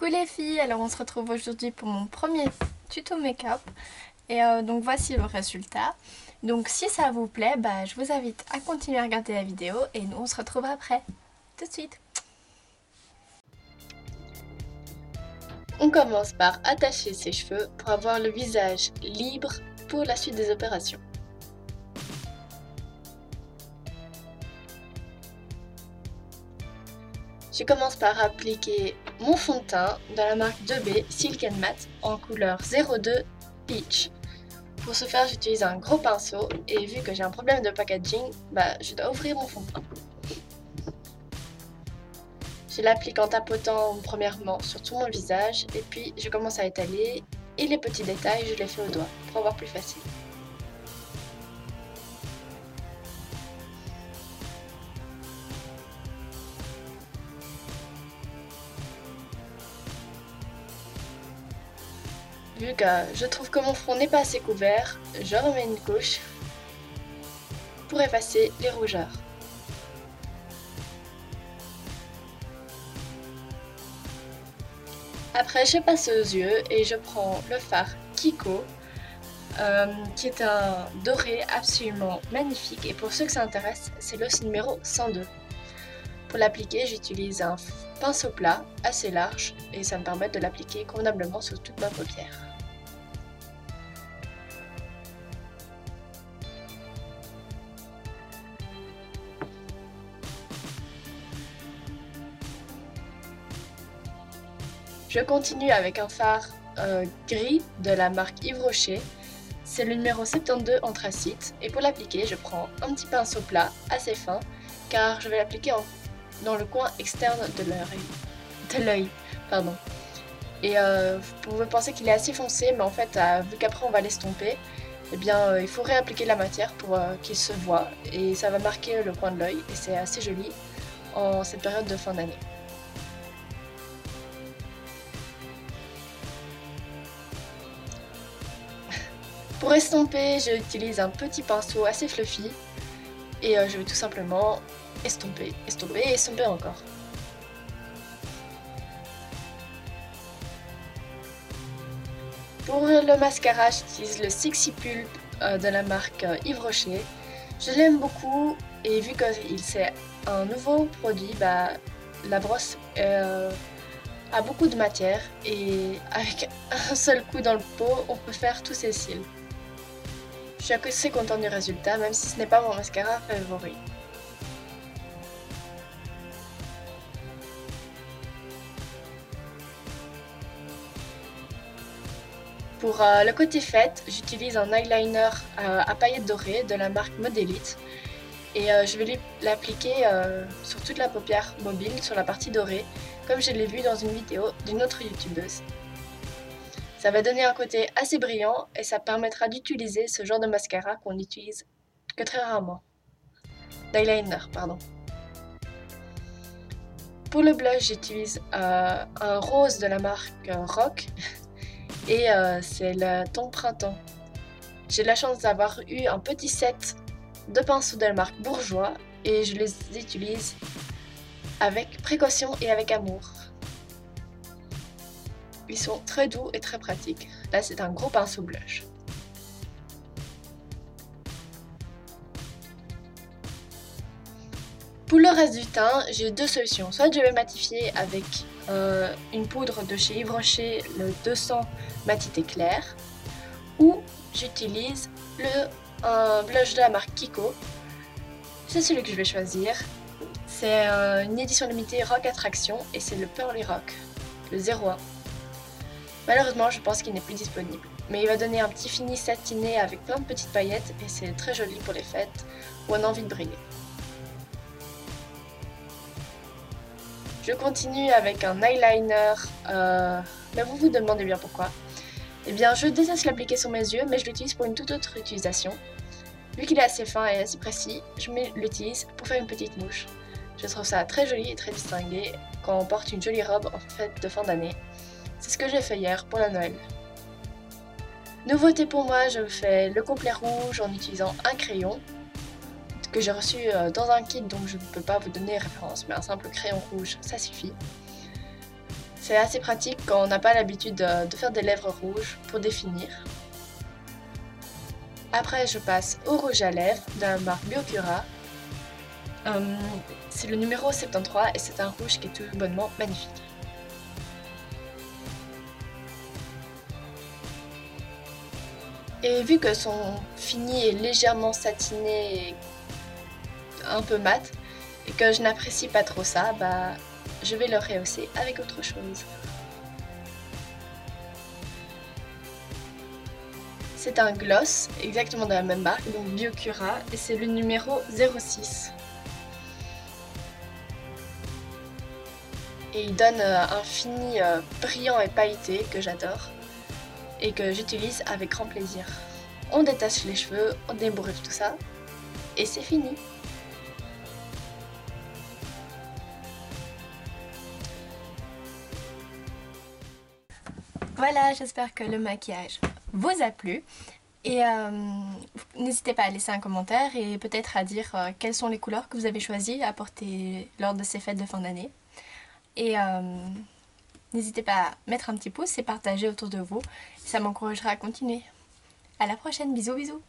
Coucou les filles, alors on se retrouve aujourd'hui pour mon premier tuto make-up et donc voici le résultat. Donc si ça vous plaît, je vous invite à continuer à regarder la vidéo et nous on se retrouve après, tout de suite. On commence par attacher ses cheveux pour avoir le visage libre pour la suite des opérations. Je commence par appliquer mon fond de teint de la marque 2B Silk & Matte en couleur 02 Peach. Pour ce faire, j'utilise un gros pinceau et vu que j'ai un problème de packaging, je dois ouvrir mon fond de teint. Je l'applique en tapotant premièrement sur tout mon visage et puis je commence à étaler et les petits détails, je les fais au doigt pour avoir plus facile. Vu que je trouve que mon front n'est pas assez couvert, je remets une couche pour effacer les rougeurs. Après, je passe aux yeux et je prends le fard Kiko, qui est un doré absolument magnifique. Et pour ceux que ça intéresse, c'est le numéro 102. Pour l'appliquer, j'utilise un pinceau plat assez large et ça me permet de l'appliquer convenablement sur toute ma paupière. Je continue avec un fard gris de la marque Yves Rocher. C'est le numéro 72 anthracite. Et pour l'appliquer, je prends un petit pinceau plat assez fin car je vais l'appliquer dans le coin externe de l'œil. Et vous pouvez penser qu'il est assez foncé, mais en fait, vu qu'après on va l'estomper, il faut réappliquer la matière pour qu'il se voie. Et ça va marquer le coin de l'œil et c'est assez joli en cette période de fin d'année. Pour estomper, j'utilise un petit pinceau assez fluffy et je vais tout simplement estomper, estomper et estomper encore. Pour le mascara, j'utilise le Sexy Pulp de la marque Yves Rocher. Je l'aime beaucoup et vu que c'est un nouveau produit, la brosse a beaucoup de matière et avec un seul coup dans le pot, on peut faire tous ses cils. Je suis assez contente du résultat, même si ce n'est pas mon mascara favori. Pour le côté fête, j'utilise un eyeliner à paillettes dorées de la marque Modélite. Et je vais l'appliquer sur toute la paupière mobile, sur la partie dorée, comme je l'ai vu dans une vidéo d'une autre youtubeuse. Ça va donner un côté assez brillant et ça permettra d'utiliser ce genre de mascara qu'on n'utilise que très rarement. D'eyeliner, pardon. Pour le blush, j'utilise un rose de la marque Rock et c'est le ton printemps. J'ai la chance d'avoir eu un petit set de pinceaux de la marque Bourjois et je les utilise avec précaution et avec amour. Ils sont très doux et très pratiques. Là, c'est un gros pinceau blush. Pour le reste du teint, j'ai deux solutions. Soit je vais matifier avec une poudre de chez Yves Rocher, le 200 matité clair, ou j'utilise un blush de la marque Kiko. C'est celui que je vais choisir. C'est une édition limitée Rock Attraction et c'est le Pearly Rock, le 01. Malheureusement, je pense qu'il n'est plus disponible, mais il va donner un petit fini satiné avec plein de petites paillettes et c'est très joli pour les fêtes où on a envie de briller. Je continue avec un eyeliner, mais vous vous demandez bien pourquoi. Eh bien, je déteste l'appliquer sur mes yeux, mais je l'utilise pour une toute autre utilisation. Vu qu'il est assez fin et assez précis, je l'utilise pour faire une petite mouche. Je trouve ça très joli et très distingué quand on porte une jolie robe en fête de fin d'année. C'est ce que j'ai fait hier pour la Noël. Nouveauté pour moi, je fais le complet rouge en utilisant un crayon que j'ai reçu dans un kit, donc je ne peux pas vous donner référence, mais un simple crayon rouge, ça suffit. C'est assez pratique quand on n'a pas l'habitude de faire des lèvres rouges pour définir. Après, je passe au rouge à lèvres de la marque Biocura. C'est le numéro 73 et c'est un rouge qui est tout bonnement magnifique. Et vu que son fini est légèrement satiné et un peu mat, et que je n'apprécie pas trop ça, je vais le rehausser avec autre chose. C'est un gloss, exactement de la même marque, donc Biocura, et c'est le numéro 06. Et il donne un fini brillant et pailleté que j'adore et que j'utilise avec grand plaisir. On détache les cheveux, on débourre tout ça et c'est fini. Voilà, j'espère que le maquillage vous a plu. Et n'hésitez pas à laisser un commentaire et peut-être à dire quelles sont les couleurs que vous avez choisies à porter lors de ces fêtes de fin d'année. Et n'hésitez pas à mettre un petit pouce et partager autour de vous. Ça m'encouragera à continuer. À la prochaine, bisous bisous.